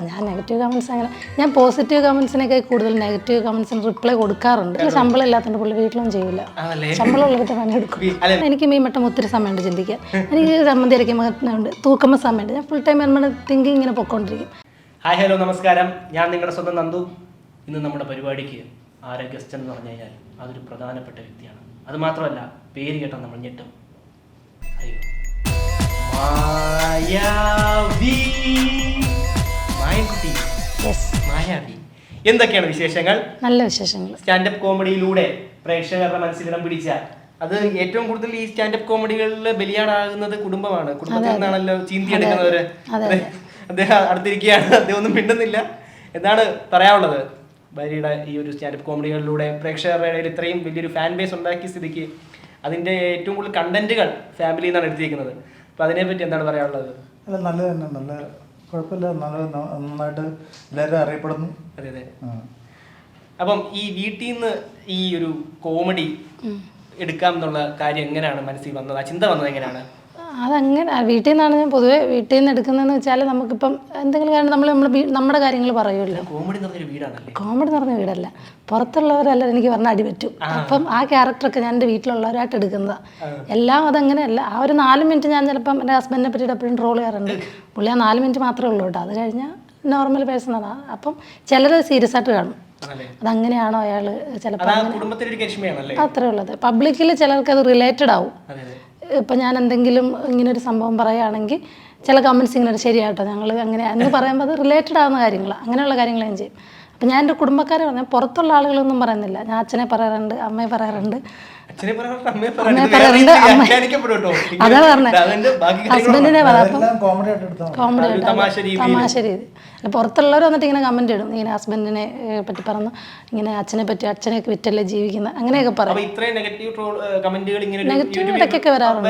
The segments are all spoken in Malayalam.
ഞാൻ നെഗറ്റീവ് കമൻറ്റ്സ് അങ്ങനെ ഞാൻ പോസിറ്റീവ് കമൻസിനൊക്കെ കൂടുതൽ നെഗറ്റീവ് കമൻസിന് റിപ്ലൈ കൊടുക്കാറുണ്ട്. ശമ്പളം ഇല്ലാത്തതുകൊണ്ട് പുള്ളി വീട്ടിലൊന്നും ചെയ്യില്ല, ശമ്പളം ഉള്ളിടത്ത് പണിയെടുക്കും. എനിക്ക് ഈ മട്ടം ഒത്തിരി സമയമുണ്ട് ചിന്തിക്കാൻ. എനിക്ക് ചമ്മന്തി അരയ്ക്കുമ്പോൾ തൂക്കുമ്പോൾ സമയമുണ്ട്. ഞാൻ ഫുൾ ടൈം നമ്മുടെ തിങ്കിങ് ഇങ്ങനെ പൊയ്ക്കൊണ്ടിരിക്കും. ഹായ് ഹലോ നമസ്കാരം, ഞാൻ നിങ്ങളുടെ സ്വന്തം നന്ദു. ഇന്ന് നമ്മുടെ പരിപാടിക്ക് ആരെ ഗസ്റ്റ് എന്ന് പറഞ്ഞു കഴിഞ്ഞാൽ അതൊരു പ്രധാനപ്പെട്ട വ്യക്തിയാണ്. അതുമാത്രമല്ല, പേര് കേട്ടാൽ നമ്മൾ ഞെട്ടും. അയ്യോ, മായാവി. മായൻകുട്ടി, മായാവി. എന്തൊക്കെയാണ് വിശേഷങ്ങൾ? നല്ല വിശേഷങ്ങൾ. സ്റ്റാൻഡപ്പ് കോമഡിയിലൂടെ പ്രേക്ഷകരുടെ മനസ്സിലിടം പിടിച്ച, അത് ഏറ്റവും കൂടുതൽ ഈ സ്റ്റാൻഡപ്പ് കോമഡികളിൽ ബലിയാടാകുന്നത് കുടുംബമാണ്. കുടുംബത്തിൽ നിന്നാണല്ലോ ചീന്തി എടുക്കുന്നവര്. അദ്ദേഹം അടുത്തിരിക്കുകയാണ്, അദ്ദേഹം ഒന്നും മിണ്ടുന്നില്ല. എന്താണ് പറയാനുള്ളത്? ഭാര്യയുടെ ഈ ഒരു സ്റ്റാൻഡപ്പ് കോമഡികളിലൂടെ പ്രേക്ഷകരുടെ ഇടയിൽ ഇത്രയും വലിയൊരു ഫാൻ ബേസ് ഉണ്ടാക്കിയ സ്ഥിതിക്ക് അതിൻ്റെ ഏറ്റവും കൂടുതൽ കണ്ടന്റുകൾ ഫാമിലിയിൽ നിന്നാണ് എടുത്തിരിക്കുന്നത്. അപ്പോൾ അതിനെപ്പറ്റി എന്താണ് പറയാനുള്ളത്? അല്ല, നല്ലത് തന്നെ, നല്ല കുഴപ്പമില്ല, നന്നായിട്ട് എല്ലാവരും അറിയപ്പെടുന്നു. അതെ അതെ. അപ്പം ഈ വീട്ടിൽ നിന്ന് ഈ ഒരു കോമഡി എടുക്കാം എന്നുള്ള കാര്യം എങ്ങനെയാണ് മനസ്സിൽ വന്നത്? ആ ചിന്ത വന്നത് എങ്ങനെയാണ്? അതങ്ങനെ വീട്ടിൽ നിന്നാണ് ഞാൻ പൊതുവേ വീട്ടിൽ നിന്ന് എടുക്കുന്നതെന്ന് വെച്ചാൽ നമുക്കിപ്പം എന്തെങ്കിലും കാര്യം നമ്മുടെ കാര്യങ്ങൾ പറയുമല്ലോ. കോമഡി നിറഞ്ഞൊരു വീടാണല്ലേ? കോമഡി നിറഞ്ഞ വീടല്ല, പുറത്തുള്ളവരല്ല എനിക്ക് പറഞ്ഞാൽ അടി പറ്റും. അപ്പം ആ ക്യാരക്ടറൊക്കെ ഞാൻ എൻ്റെ വീട്ടിലുള്ളവരായിട്ട് എടുക്കുന്നതാണ്. എല്ലാം അതങ്ങനെയല്ല. ആ ഒരു 4 മിനിറ്റ് ഞാൻ ചിലപ്പം എൻ്റെ ഹസ്ബൻഡിനെ പറ്റിയിട്ട് എപ്പോഴും ട്രോൾ ചെയ്യാറുണ്ട്. പുള്ളി ആ 4 മിനിറ്റ് മാത്രമേ ഉള്ളൂ കേട്ടോ. അത് കഴിഞ്ഞാൽ നോർമൽ പേഴ്സൺ അതാണ്. അപ്പം ചിലർ സീരിയസ് ആയിട്ട് കാണും. അതങ്ങനെയാണോ അയാൾ ചിലപ്പോൾ അത്രേ ഉള്ളത്. പബ്ലിക്കിൽ ചിലർക്ക് അത് റിലേറ്റഡ് ആവും. ഇപ്പം ഞാൻ എന്തെങ്കിലും ഇങ്ങനൊരു സംഭവം പറയുകയാണെങ്കിൽ ചില കമൻറ്റ്സ് ഇങ്ങനെ ശരിയാട്ടോ ഞങ്ങൾ അങ്ങനെ എന്ന് പറയുമ്പോൾ അത് റിലേറ്റഡ് ആവുന്ന കാര്യങ്ങളാണ്. അങ്ങനെയുള്ള കാര്യങ്ങൾ ഞാൻ ചെയ്യും. അപ്പം ഞാൻ എൻ്റെ കുടുംബക്കാരെ പറഞ്ഞാൽ പുറത്തുള്ള ആളുകളൊന്നും പറയുന്നില്ല. ഞാൻ അച്ഛനെ പറയാറുണ്ട്, അമ്മയെ പറയാറുണ്ട്. അതാ പറഞ്ഞത്, ഹസ്ബൻഡിനെ പറയാം. കോമഡി ആയിട്ട് തമാശ രീതി. പുറത്തുള്ളവർ വന്നിട്ട് ഇങ്ങനെ കമന്റ് ഇടും, ഇങ്ങനെ ഹസ്ബൻഡിനെ പറ്റി പറഞ്ഞു, ഇങ്ങനെ അച്ഛനെ പറ്റി, അച്ഛനെയൊക്കെ വിറ്റല്ലേ ജീവിക്കുന്ന, അങ്ങനെയൊക്കെ പറയും. നെഗറ്റീവ് ഇടയ്ക്കൊക്കെ വരാറുണ്ട്.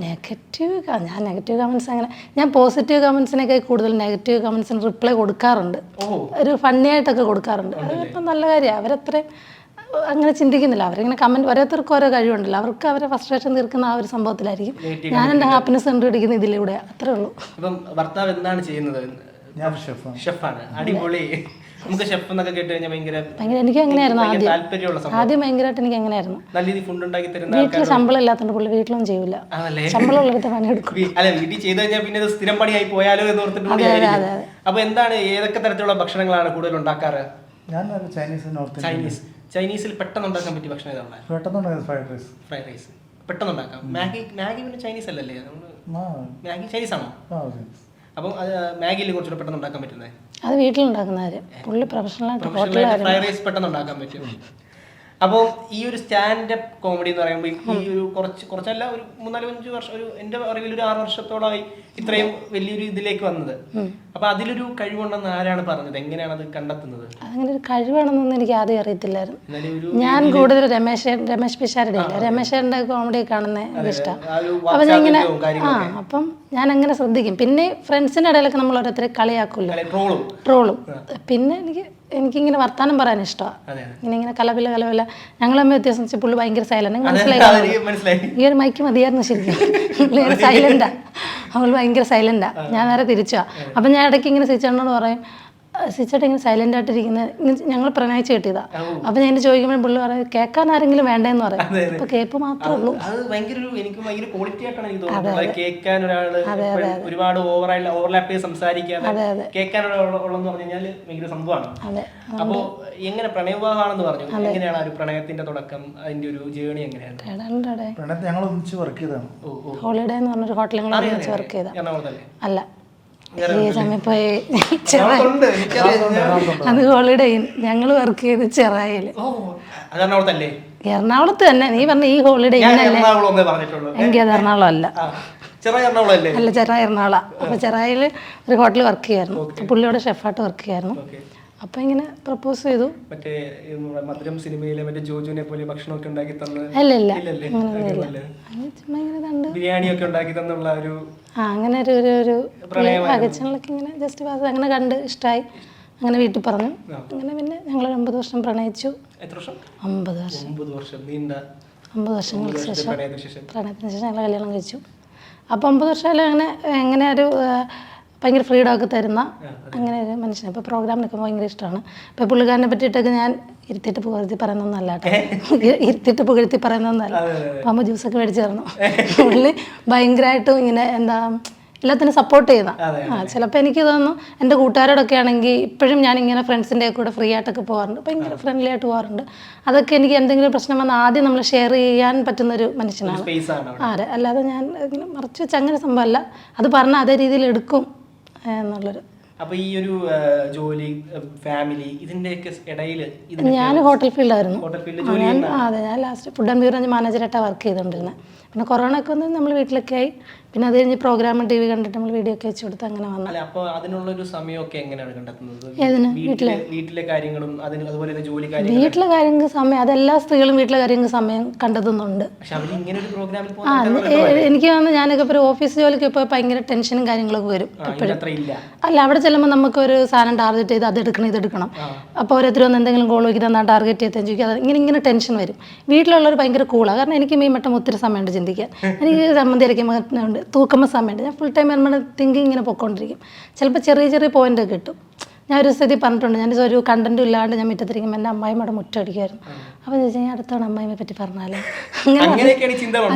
നെഗറ്റീവ് ഞാൻ നെഗറ്റീവ് കമന്റ്സ് അങ്ങനെ ഞാൻ പോസിറ്റീവ് കമന്റ്സിനൊക്കെ കൂടുതൽ നെഗറ്റീവ് കമന്റ്സിന് റിപ്ലൈ കൊടുക്കാറുണ്ട്. ഒരു ഫണ്ണി ആയിട്ടൊക്കെ കൊടുക്കാറുണ്ട്. അതിപ്പം നല്ല കാര്യമാണ്. അവരത്രയും അങ്ങനെ ചിന്തിക്കുന്നില്ല. അവരിങ്ങനെ കമന്റ്, ഓരോരുത്തർക്കും ഓരോ കഴിവുണ്ടല്ലോ. അവർക്ക് അവരെ ഫ്രസ്ട്രേഷൻ തീർക്കുന്ന ആ ഒരു സംഭവത്തിലായിരിക്കും. ഞാൻ എൻ്റെ ഹാപ്പിനെസ് കണ്ടുപിടിക്കുന്ന ഇതിലൂടെ. അത്രേ ഉള്ളൂ. ഭർത്താവ് എന്താണ് ചെയ്യുന്നത്? ഞാൻ ഷെഫാണ്. അടിപൊളി. നമുക്ക് ഷെഫ് എന്നൊക്കെ കേട്ട് കഴിഞ്ഞാൽ ഭയങ്കര എനിക്ക് എങ്ങനെയായിരുന്നു ആദ്യം ഭയങ്കരമായിട്ട് എനിക്ക് എങ്ങനെയായിരുന്നു. നല്ല രീതിയിൽ ഫുഡ് ഉണ്ടാക്കി തരുന്ന വീട്ടിൽ ശമ്പളം ഇല്ലാത്തതുകൊണ്ട് പുള്ളി വീട്ടിലൊന്നും ചെയ്യില്ല, ശമ്പളം ഉള്ളിടത്ത് പണിയെടുക്കും. അല്ല, വീട്ടിൽ ചെയ്ത് കഴിഞ്ഞാൽ പിന്നെ സ്ഥിരം പണിയായി പോയാലോ എന്ന് ഓർത്തിട്ട്. അപ്പൊ എന്താണ്, ഏതൊക്കെ തരത്തിലുള്ള ഭക്ഷണങ്ങളാണ് കൂടുതൽ ഉണ്ടാക്കാറ്? ഞാൻ ചൈനീസിൽ പെട്ടെന്ന് ഉണ്ടാക്കാൻ പറ്റിയ ഭക്ഷണം ഏതാണ്? ഫ്രൈഡ് റൈസ് പെട്ടെന്ന് ഉണ്ടാക്കാം. മാഗി പിന്നെ ചൈനീസ് അല്ലല്ലേ? മാഗി ചൈനീസ് ആണോ? അപ്പം മാഗിയിൽ കുറച്ചുകൂടെ പെട്ടെന്ന് ഉണ്ടാക്കാൻ പറ്റുന്നത് അത് വീട്ടിലുണ്ടാക്കുന്ന കാര്യം. പുള്ളി പ്രൊഫഷണലായിട്ട് ഫ്രൈഡ് റൈസ് പെട്ടെന്ന് ഉണ്ടാക്കാൻ പറ്റും. അപ്പോൾ ഈ ഒരു സ്റ്റാൻഡപ്പ് കോമഡി എന്ന് പറയുമ്പോൾ ഈ ഒരു കുറച്ചല്ല, ഒരു 3-4-5 വർഷം, ഒരു എൻ്റെ അറിവിൽ ഒരു 6 വർഷത്തോളമായി ഇത്രയും വലിയൊരു ഇതിലേക്ക് വന്നത്. അപ്പൊ അതിലൊരു കഴിവുണ്ടെന്ന് ആരാണ് പറഞ്ഞത്? എങ്ങനെയാണ് അത് കണ്ടെത്തുന്നത്? അങ്ങനെ ഒരു കഴിവാണെന്നൊന്നും എനിക്ക് ആദ്യം അറിയത്തില്ലായിരുന്നു. ഞാൻ കൂടുതൽ രമേശ് പിഷാരുടെ രമേശന്റെ കോമഡി കാണുന്നത് ഇഷ്ടം. അപ്പൊ ഞാൻ ഇങ്ങനെ അപ്പം ഞാൻ അങ്ങനെ ശ്രദ്ധിക്കും. പിന്നെ ഫ്രണ്ട്സിന്റെ ഇടയിലൊക്കെ നമ്മൾ ഓരോരുത്തരെ കളിയാക്കുമല്ലോ, ട്രോളും. പിന്നെ എനിക്കിങ്ങനെ വർത്താനം പറയാൻ ഇഷ്ടമാണ്. ഇങ്ങനെ കലപില ഞങ്ങൾ തമ്മിൽ വ്യത്യാസം വെച്ചാൽ പുള്ളി ഭയങ്കര സൈലന്റ്. മനസ്സിലായി ഈ ഒരു മൈക്ക് മതിയായിരുന്നു ശരിക്കും. പുള്ളി സൈലന്റാ, അവൾ ഭയങ്കര സൈലന്റാ. ഞാൻ നേരെ തിരിച്ചാ. അപ്പം ഞാൻ ഇടയ്ക്ക് ഇങ്ങനെ സിച്ചേട്ടനോട് പറയും, സിച്ചേട്ടൻ ഇങ്ങനെ സൈലന്റ് ആയിട്ടിരിക്കുന്നത്, ഞങ്ങൾ പ്രണയിച്ച് കിട്ടിയതാ. അപ്പൊ ഞാൻ ചോദിക്കുമ്പോൾ പുള്ളി പറയും കേൾക്കാൻ ആരെങ്കിലും വേണ്ടെന്ന് പറയും. അപ്പൊ കേപ്പ് മാത്രമേ ഉള്ളൂ. ഒരുപാട് ഓവർലാപ്പ് സംസാരിക്കാതെ കേൾക്കാൻ ഉള്ളെന്ന് പറഞ്ഞു കഴിഞ്ഞാൽ ഭയങ്കര സംഭവമാണ്. അപ്പൊ എങ്ങനെ പ്രണയവിവാഹമാണെന്ന് പറഞ്ഞു, എങ്ങനെയാണ് ആ ഒരു പ്രണയത്തിന്റെ തുടക്കം, അതിന്റെ ഒരു ജേണി എങ്ങനെയാണ്? ഞങ്ങൾ ഒന്നിച്ച് വർക്ക് ചെയ്തതാണ്. ഹോളിഡേ എന്ന് പറഞ്ഞൊരു ഹോട്ടലിൽ ഒന്നിച്ച് വർക്ക് ചെയ്ത അല്ല, ഈ സമയം പോയി അത് ഹോളിഡേ ഞങ്ങൾ വർക്ക് ചെയ്ത് ചെറായില്. എറണാകുളത്ത് തന്നെ. നീ പറഞ്ഞ ഈ ഹോളിഡേ എനിക്ക് അത് എറണാകുളം അല്ല, ചെറായി എറണാകുളം. അപ്പൊ ചെറായില് ഒരു ഹോട്ടലിൽ വർക്ക് ചെയ്യായിരുന്നു. പുള്ളിയോട് ഷെഫായിട്ട് വർക്ക് ചെയ്യായിരുന്നു. അപ്പൊ ഇങ്ങനെ പ്രപ്പോസ് ചെയ്തു. അങ്ങനെ ഒരു കിച്ചണിലൊക്കെ ഇങ്ങനെ ജസ്റ്റ് അങ്ങനെ കണ്ട് ഇഷ്ടമായി. അങ്ങനെ വീട്ടിൽ പറഞ്ഞു. അങ്ങനെ പിന്നെ ഞങ്ങൾ 9 വർഷം പ്രണയിച്ചു. 9 വർഷങ്ങൾക്ക് ശേഷം പ്രണയത്തിന് ശേഷം ഞങ്ങൾ കല്യാണം കഴിച്ചു. അപ്പോൾ 9 വർഷമായാലും അങ്ങനെ എങ്ങനെ ഒരു ഭയങ്കര ഫ്രീഡം ഒക്കെ തരുന്ന അങ്ങനെ ഒരു മനുഷ്യൻ. ഇപ്പോൾ പ്രോഗ്രാമിനൊക്കെ ഭയങ്കര ഇഷ്ടമാണ്. ഇപ്പോൾ പുള്ളിക്കാരനെ പറ്റിയിട്ടൊക്കെ ഞാൻ ഇരുത്തിയിട്ട് പുകഴ്ത്തി പറയുന്നൊന്നല്ല കേട്ടോ, ഇരുത്തിയിട്ട് പുകഴ്ത്തി പറയുന്നൊന്നല്ല. അപ്പോൾ ജ്യൂസൊക്കെ മേടിച്ച് തരണം. പുള്ളി ഭയങ്കരമായിട്ടും ഇങ്ങനെ എന്താ എല്ലാത്തിനും സപ്പോർട്ട് ചെയ്യുന്ന. ചിലപ്പോൾ എനിക്ക് തോന്നുന്നു എൻ്റെ കൂട്ടുകാരോടൊക്കെ ആണെങ്കിൽ ഇപ്പോഴും ഞാനിങ്ങനെ ഫ്രണ്ട്സിൻ്റെ കൂടെ ഫ്രീ ആയിട്ടൊക്കെ പോകാറുണ്ട്, ഭയങ്കര ഫ്രണ്ട്ലി ആയിട്ട് പോകാറുണ്ട്. അതൊക്കെ എനിക്ക് എന്തെങ്കിലും പ്രശ്നം വന്നാൽ ആദ്യം നമ്മൾ ഷെയർ ചെയ്യാൻ പറ്റുന്നൊരു മനുഷ്യനാണ്. ആരെ അല്ലാതെ ഞാൻ ഇങ്ങനെ മറച്ചു വെച്ച് അങ്ങനെ സംഭവമല്ല, അത് പറഞ്ഞാൽ അതേ രീതിയിൽ എടുക്കും എന്നുള്ളൊരു. അപ്പോൾ ഈ ഒരു ജോലി, ഫാമിലി, ഇതിൻ്റെയൊക്കെ ഇടയിൽ ഞാൻ ഹോട്ടൽ ഫീൽഡായിരുന്നു. ഞാൻ അതെ, ഞാൻ ലാസ്റ്റ് ഫുഡ് ആൻഡ് ബീവറേജ് മാനേജറായിട്ടാണ് വർക്ക് ചെയ്തുകൊണ്ടിരുന്നത്. പിന്നെ കൊറോണ ഒക്കെ വന്ന് നമ്മൾ വീട്ടിലൊക്കെ ആയി. പിന്നെ അത് കഴിഞ്ഞ് പ്രോഗ്രാം TV കണ്ടിട്ട് നമ്മൾ വീഡിയോ ഒക്കെ വെച്ച് കൊടുത്ത് അങ്ങനെ വന്നു. അപ്പോൾ അതിനുള്ളൊരു സമയമൊക്കെ എങ്ങനെയാണ് കണ്ടെത്തുന്നത്? ഏതിന്? വീട്ടിലെ കാര്യങ്ങളും അതുപോലെ തന്നെ ജോലി കാര്യങ്ങളും. വീട്ടിലെ കാര്യങ്ങൾക്ക് സമയം, അതെല്ലാ സ്ത്രീകളും വീട്ടിലെ കാര്യങ്ങൾക്ക് സമയം കണ്ടെത്തുന്നുണ്ട്. എനിക്ക് തോന്നുന്നു ഞാനൊക്കെ ഇപ്പോൾ ഒരു ഓഫീസ് ജോലിക്ക് ഇപ്പോൾ ഭയങ്കര ടെൻഷനും കാര്യങ്ങളൊക്കെ വരും എപ്പോഴും. അല്ല, അവിടെ ചെല്ലുമ്പോൾ നമുക്കൊരു സാധനം ടാർഗറ്റ് ചെയ്ത് അതെടുക്കണം ഇതെടുക്കണം. അപ്പോൾ ഓരോരുത്തർ വന്ന് എന്തെങ്കിലും ഗോൾ നോക്കി തന്നാൽ ടാർഗറ്റ് ചെയ്ത് ചോദിക്കുക, ഇങ്ങനെ ടെൻഷൻ വരും. വീട്ടിലുള്ളവർ ഭയങ്കര കൂളാണ്. കാരണം എനിക്ക് മീമട്ടം ഒത്തിരി സമയമുണ്ട് ചിന്തിക്കാൻ. എനിക്ക് സമ്മതി അരയ്ക്കുമ്പോൾ തൂക്കുമ്പോൾ സമയമുണ്ട്. ഞാൻ ഫുൾ ടൈം നമ്മുടെ തിങ്കിങ് ഇങ്ങനെ പൊയ്ക്കൊണ്ടിരിക്കും. ചിലപ്പോൾ ചെറിയ ചെറിയ പോയിന്റ് കിട്ടും. ഞാൻ ഒരു സ്ഥിതി പറഞ്ഞിട്ടുണ്ട്, ഞാൻ ഒരു കണ്ടന്റും ഇല്ലാണ്ട് ഞാൻ മുറ്റത്തിരിക്കുമ്പോൾ എൻ്റെ അമ്മായിമ്മയുടെ മുറ്റടിക്കുമായിരുന്നു. അപ്പോൾ ചോദിച്ചാൽ ഞാൻ അടുത്താണ് അമ്മായിമ്മയെ പറ്റി പറഞ്ഞാലേ,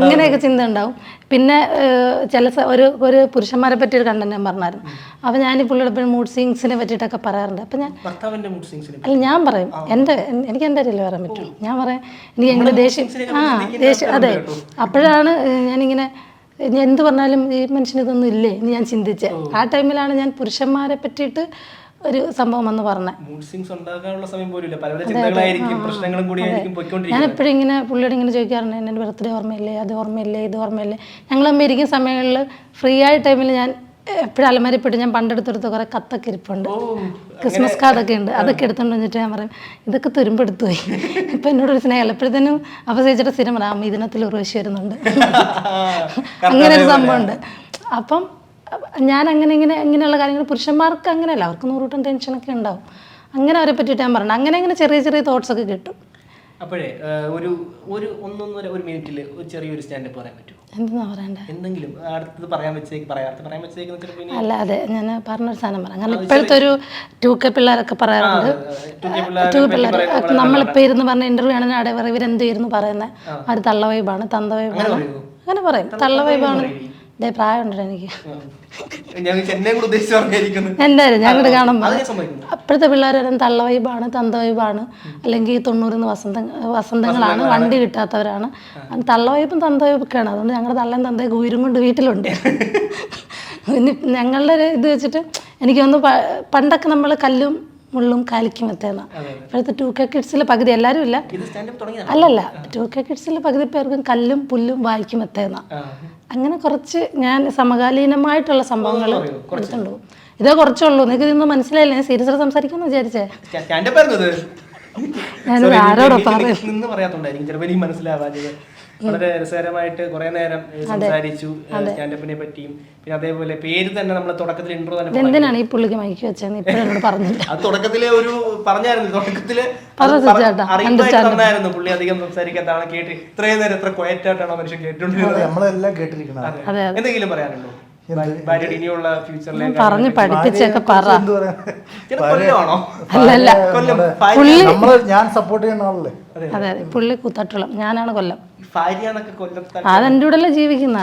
അങ്ങനെയൊക്കെ ചിന്ത ഉണ്ടാവും. പിന്നെ ഒരു പുരുഷന്മാരെ പറ്റി ഒരു കണ്ടന്റ് ഞാൻ പറഞ്ഞായിരുന്നു. അപ്പോൾ ഞാൻ ഈ പുള്ളിയുടെ എപ്പോഴും മൂഡ് സ്വിങ്സിനെ പറ്റിയിട്ടൊക്കെ പറയാറുണ്ട്. അപ്പം അല്ല, ഞാൻ പറയും എനിക്ക് എൻ്റെ അറിയില്ല പറയാൻ പറ്റുള്ളൂ. ഞാൻ പറയാം എനിക്ക് എങ്ങനെ ദേഷ്യം അതെ. അപ്പോഴാണ് ഞാനിങ്ങനെ എന്ത് പറഞ്ഞാലും ഈ മനുഷ്യന് ഇതൊന്നും ഇല്ലേ എന്ന് ഞാൻ ചിന്തിച്ചത്. ആ ടൈമിലാണ് ഞാൻ പുരുഷന്മാരെ പറ്റിയിട്ട് ഒരു സംഭവം എന്ന് പറഞ്ഞത്. ഞാൻ എപ്പോഴും ഇങ്ങനെ പുള്ളിയോട് ഇങ്ങനെ ചോദിക്കാറുണ്ട്, എൻ്റെ ബർത്ത്ഡേ ഓർമ്മയില്ലേ, അത് ഓർമ്മയില്ലേ, ഇത് ഓർമ്മയില്ലേ. ഞങ്ങൾ തമ്മിൽ ഇരിക്കുന്ന സമയങ്ങളിൽ ഫ്രീ ആയ ടൈമിൽ ഞാൻ എപ്പോഴും അലമാരിപ്പെട്ട് ഞാൻ പണ്ടെടുത്തെടുത്ത് കുറേ കത്തൊക്കെ ഇരിപ്പുണ്ട്, ക്രിസ്മസ് കാർഡൊക്കെ ഉണ്ട്. അതൊക്കെ എടുത്തുകൊണ്ട് വന്നിട്ട് ഞാൻ പറയും ഇതൊക്കെ തുരുമ്പെടുത്തു പോയി. ഇപ്പം എന്നോടൊരു സ്നേഹം എപ്പോഴത്തേനും അപസരിച്ചിട്ട് സ്ഥിരം പറയാം ഇതിനകത്തിൽ ഉറവശി വരുന്നുണ്ട്. അങ്ങനെ ഒരു സംഭവമുണ്ട്. അപ്പം ഞാൻ ഇങ്ങനെയുള്ള കാര്യങ്ങൾ പുരുഷന്മാർക്ക് അങ്ങനെയല്ല, അവർക്ക് 100 കൂട്ടം ടെൻഷനൊക്കെ ഉണ്ടാവും. അങ്ങനെ അവരെ പറ്റിയിട്ട് ഞാൻ പറഞ്ഞു അങ്ങനെ ചെറിയ ചെറിയ തോട്ട്സ് ഒക്കെ കിട്ടും. അപ്പോഴേ ഒരു 1.5 മിനിറ്റിൽ ഒരു ചെറിയൊരു സ്റ്റാൻഡപ്പ് പറയാൻ പറ്റുമോ? എന്താ പറയണ്ടേ? എന്തെങ്കിലും അടുത്തത് പറയാൻ വെച്ചേക്ക്. അല്ല, അതെ, ഞാൻ പറഞ്ഞൊരു സാധനം പറയാം. കാരണം ഇപ്പോഴത്തെ ഒരു 2K പിള്ളേരൊക്കെ പറയാറുണ്ട്. 2K പിള്ളേർ നമ്മളിപ്പോൾ ഇരുന്ന് പറഞ്ഞ ഇന്റർവ്യൂ ആണെങ്കിൽ അവിടെ പറയും ഇവരെന്തായിരുന്നു പറയുന്നത്, അത് തള്ള വൈബാണ്, തന്ത വൈബാണ്, അങ്ങനെ പറയും. തള്ള വൈബാണ്. ഇതേ പ്രായമുണ്ടോ എനിക്ക്? എന്തായാലും ഞങ്ങൾ കാണുമ്പോൾ അപ്പോഴത്തെ പിള്ളേർ തള്ള വൈബാണ്, തന്ത വൈബാണ്, അല്ലെങ്കിൽ 90 വസന്തങ്ങളാണ്, വണ്ടി കിട്ടാത്തവരാണ്. തള്ള വൈബും തന്ത വൈബൊക്കെയാണ്. അതുകൊണ്ട് ഞങ്ങളുടെ തള്ളയും തന്തയൊക്കെ ഉയരും കൊണ്ട് വീട്ടിലുണ്ട്. ഇനി ഞങ്ങളുടെ ഇത് വെച്ചിട്ട് എനിക്ക് തോന്നുന്നു പണ്ടൊക്കെ നമ്മൾ കല്ലും മുള്ളും കാലിക്കും എത്തേന്ന. ഇപ്പോഴത്തെ 2K കിഡ്സിലെ പകുതി എല്ലാവരും ഇല്ല, അല്ലല്ല 2K കിഡ്സിലെ പകുതി പേർക്കും കല്ലും പുല്ലും വായിക്കും എത്തേന്ന. അങ്ങനെ കുറച്ച് ഞാൻ സമകാലീനമായിട്ടുള്ള സംഭവങ്ങൾ എടുത്തുകൊണ്ട് പോകും. ഇതേ കുറച്ചുള്ളൂ. നിങ്ങൾക്ക് ഇതൊന്നും മനസ്സിലായില്ല, ഞാൻ സീരിയസ് സംസാരിക്കാന്ന് വിചാരിച്ചേ. ഞാനത് ആരോടൊപ്പം വളരെ രസകരമായിട്ട് കുറെ നേരം സംസാരിച്ചു സ്റ്റാൻഡപ്പിനെ പറ്റിയും. പിന്നെ അതേപോലെ പേര് തന്നെ നമ്മൾ തുടക്കത്തിൽ ഇൻട്രോ തന്നെ എന്തിനാണ് ഈ പുള്ളിക്ക് മൈക്ക് വെച്ചതെന്ന് ഇപ്പോഴോട് പറഞ്ഞില്ല. അത് തുടക്കത്തിലെ ഒരു പറഞ്ഞായിരുന്നു, തുടക്കത്തില് അറിയിപ്പായിരുന്നു. പുള്ളി അധികം സംസാരിക്കാത്തതാണ്. കേട്ട് ഇത്രയും നേരം എത്ര ക്വയറ്റായിട്ടാണ് മനുഷ്യൻ കേട്ടോണ്ടിരുന്നത്. നമ്മളെല്ലാം കേട്ടിരിക്കണം. എന്തെങ്കിലും പറയാനുണ്ടോ ഭാര്യയുടെ ഇനിയുള്ള ഫ്യൂച്ചറിലെ? പറഞ്ഞു പഠിപ്പിച്ചൊക്കെ പറ. അല്ലല്ല, ഞാൻ സപ്പോർട്ട് ചെയ്യുന്ന ആളല്ലേ. അതെ, പുള്ളി കൂത്താട്ടുളം, ഞാനാണ് കൊല്ലം. ഭാര്യ അതെന്റെ കൂടെ അല്ലേ ജീവിക്കുന്ന.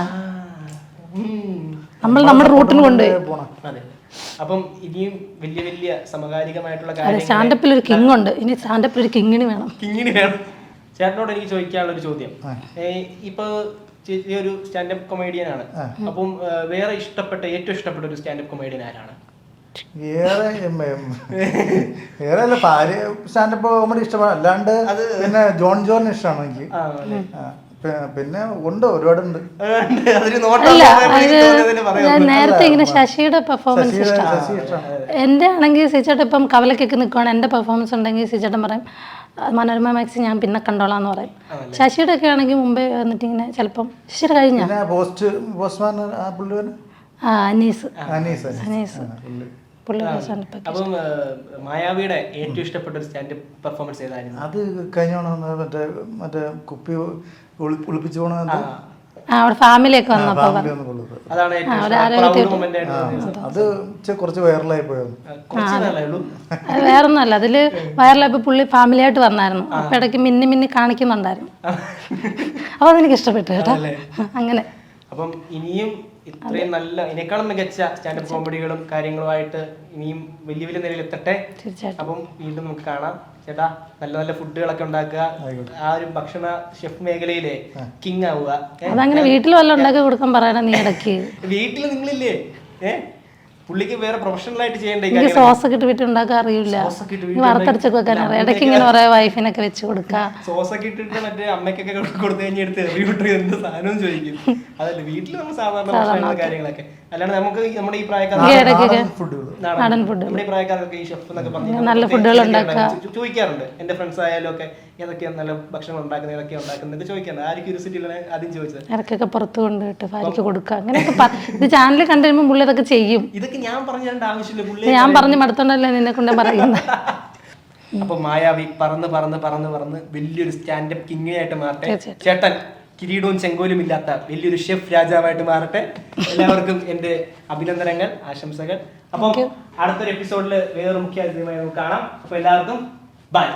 നമ്മൾ നമ്മുടെ റൂട്ടിന് കൊണ്ടുപോയി. അപ്പം ഇനിയും വലിയ വലിയ സമകാലികമായിട്ടുള്ള കാര്യങ്ങൾ. സ്റ്റാൻഡപ്പിൽ ഒരു കിങ് ഉണ്ട്, ഇനി സ്റ്റാൻഡപ്പിൽ ഒരു കിങ്ങിണി വേണം. ചേട്ടനോട് എനിക്ക് ചോദിക്കാനുള്ള ഒരു ചോദ്യം, ഇപ്പൊ ഒരു സ്റ്റാൻഡപ്പ് കൊമേഡിയൻ ആണ്. അപ്പം വേറെ ഏറ്റവും ഇഷ്ടപ്പെട്ട ഒരു സ്റ്റാൻഡപ്പ് കൊമേഡിയൻ ആരാണ്? വേറെ സ്റ്റാൻഡപ്പ് കോമഡി ഇഷ്ടമാണ്. അല്ലാണ്ട് പിന്നെ ജോൺ ഇഷ്ടമാണ് എനിക്ക്. പിന്നെ ഉണ്ട്, ഒരുപാടുണ്ട്. നേരത്തെ ഇങ്ങനെ ശശിയുടെ പെർഫോമൻസ് ഇഷ്ടമാണ്. എൻ്റെ ആണെങ്കിൽ സിച്ചേട്ടൻ ഇപ്പം കവലക്കൊക്കെ നിൽക്കുവാണ്, എൻ്റെ പെർഫോമൻസ് ഉണ്ടെങ്കിൽ സിച്ചേട്ടൻ പറയും മനോരമ മാക്സി ഞാൻ പിന്നെ കണ്ടോളാം എന്ന് പറയും. ശശിയുടെ ഒക്കെ ആണെങ്കിൽ മുമ്പേ വന്നിട്ട് ഇങ്ങനെ ചിലപ്പം ശശിയുടെ കഴിഞ്ഞ അനീസ് അപ്പം മായാവിയുടെ ഏറ്റവും ഇഷ്ടപ്പെട്ട ഒരു സ്റ്റാൻഡപ്പ് പെർഫോമൻസ് ഏതായിരുന്നു? അത് കഴിഞ്ഞോണം മറ്റേ കുപ്പി ഒളിപ്പിച്ചു പോണ അവിടെ ഫാമിലിയൊക്കെ വന്നപ്പോൾ ഫാമിലി ഒന്ന് കൊള്ളുന്നത്. അതാണ് ഏറ്റവും പ്രൗഡ് മൊമെന്റ് ആയിട്ട് തോന്നിയത്. അത് കുറച്ച് വൈറലായി പോയത്. കുറച്ച് നാളേ ഉള്ളൂ. അത് വേറൊന്നുമല്ല, അതിൽ വയറിലപ്പോൾ പുള്ളി ഫാമിലിയായിട്ട് വന്നായിരുന്നു. അപ്പം ഇടയ്ക്ക് മിന്നി മിന്നി കാണിക്കുന്നുണ്ടായിരുന്നു. അപ്പോൾ അതെനിക്ക് ഇഷ്ടപ്പെട്ടു കേട്ടോ. അങ്ങനെ അപ്പം ഇനിയും ഇത്രയും നല്ല ഇതിനേക്കാളും മികച്ച സ്റ്റാൻഡപ്പ് കോമഡികളും കാര്യങ്ങളുമായിട്ട് ഇനിയും വലിയ വലിയ നിലയിൽ എത്തട്ടെ. തീർച്ചയായിട്ടും. അപ്പം വീണ്ടും നമുക്ക് കാണാം ചേട്ടാ. നല്ല നല്ല ഫുഡുകളൊക്കെ ഉണ്ടാക്കുക, ആ ഒരു ഭക്ഷണ ഷെഫ് മേഖലയിലെ കിങ് ആവുക. അതങ്ങനെ വീട്ടിൽ വല്ല ഉണ്ടാക്കി കൊടുക്കാൻ പറയണ നീ ഇടയ്ക്ക്. വീട്ടിൽ നിങ്ങളില്ലേ പുള്ളിക്ക് വേറെ പ്രൊഫഷണൽ ആയിട്ട് ചെയ്യേണ്ട എനിക്ക് സോസ് ഒക്കെ ഇട്ട് വീട്ടിൽ ഉണ്ടാക്കാൻ അറിയില്ല, വറുത്തടിച്ചൊക്കെ വെക്കാൻ അറിയാം. ഇടയ്ക്ക് ഇങ്ങനെ പറയാ വൈഫിനൊക്കെ വെച്ച് കൊടുക്കാം. സോസൊക്കെ ഇട്ടിട്ട് മറ്റേ അമ്മയ്ക്കൊക്കെ കൊടുത്തു കഴിഞ്ഞെടുത്ത് എറിവിട്ട് എന്ത് സാധനവും ചോദിക്കും. അതല്ല വീട്ടിൽ നമ്മൾ സാധാരണ ഭക്ഷണങ്ങളും കാര്യങ്ങളൊക്കെ അല്ലാണ്ട് നമുക്ക് നമ്മുടെ ഈ പ്രായക്കാർക്ക് നാടൻ ഫുഡ്, നമ്മുടെ ഈ പ്രായക്കാർക്കൊക്കെ ഈ ഷെഫ് എന്നൊക്കെ പറഞ്ഞ് നല്ല ഫുഡുകൾ ഉണ്ടാക്കുക ചോദിക്കാറുണ്ട്. എന്റെ ഫ്രണ്ട്സ് ആയാലും ഒക്കെ ഏതൊക്കെയാണ് നല്ല ഭക്ഷണം ഉണ്ടാക്കുന്നത്, ഏതൊക്കെ ഉണ്ടാക്കുന്നത് ചോദിക്കാറുണ്ട്. ആ ഒരു ക്യൂരിയോസിറ്റിയിലാണ് ആദ്യം ചോദിച്ചത്. ഇടയ്ക്കൊക്കെ പുറത്ത് കൊണ്ടുപോയിട്ട് ഭാര്യയ്ക്ക് കൊടുക്കുക അങ്ങനെയൊക്കെ. ഇത് ചാനലിൽ കണ്ടു കഴിയുമ്പോൾ പുള്ളി ഇതൊക്കെ ചെയ്യും. ഇതൊക്കെ ഞാൻ പറഞ്ഞു തരേണ്ട ആവശ്യമില്ല, പുള്ളി ഞാൻ പറഞ്ഞു മടുത്തോണ്ടല്ലേ നിന്നെ കൊണ്ട് പറയുന്നത്. അപ്പൊ മായാവി പറന്ന് പറന്ന് പറന്ന് പറന്ന് വലിയൊരു സ്റ്റാൻഡപ്പ് കിങ്ങിയായിട്ട് മാറട്ടെ. ചേട്ടൻ കിരീടവും ചെങ്കോലും ഇല്ലാത്ത വലിയൊരു ഷെഫ് രാജാവായിട്ട് മാറട്ടെ. എല്ലാവർക്കും എന്റെ അഭിനന്ദനങ്ങൾ, ആശംസകൾ. അപ്പം അടുത്തൊരു എപ്പിസോഡിൽ വേറൊരു മുഖ്യ അതിഥിയുമായി നമുക്ക് കാണാം. അപ്പൊ എല്ലാവർക്കും ബൈ.